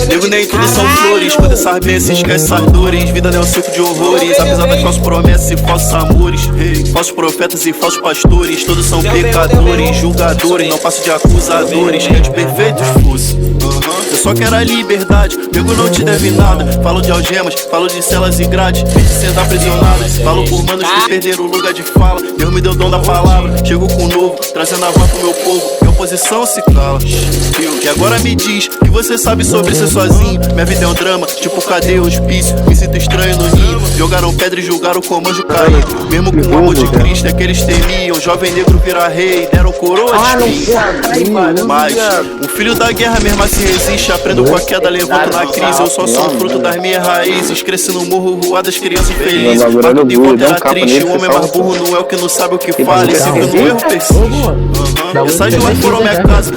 Nego, nem tudo são flores. Quando essas bênçãos esquece essas dores. Vida não é um circo de horrores. Apesar das falsas promessas e falsos amores, falsos profetas e falsos pastores, todos são pecadores, julgadores. Não passo de acusadores, que de perfeitos fosse. Eu só quero a liberdade, nego não te deve nada. Falo de algemas, falo de celas e grades, de sendo aprisionado. Falo por manos que perderam o lugar de fala. Deus me deu o dom da palavra, chego com o novo, trazendo a voz pro meu povo. Minha oposição se cala. Que agora me diz que você sabe sobre ser sozinho. Minha vida é um drama, tipo cadê o hospício? Me sinto estranho no ninho. Jogaram pedra e julgaram como anjo cair. Mesmo com o amor de Cristo é que eles temiam. Jovem negro virar rei, deram coroa de espinho. Mas o filho da guerra mesmo assim resiste. Aprendo com a queda, levanto na crise. Eu só sou um fruto das minhas raízes. Cresci no morro, rua das crianças felizes. Mas de volta era triste. O homem mais burro não é o que não sabe o que fala. E sempre no erro persiste. Essas duas foram minha casa.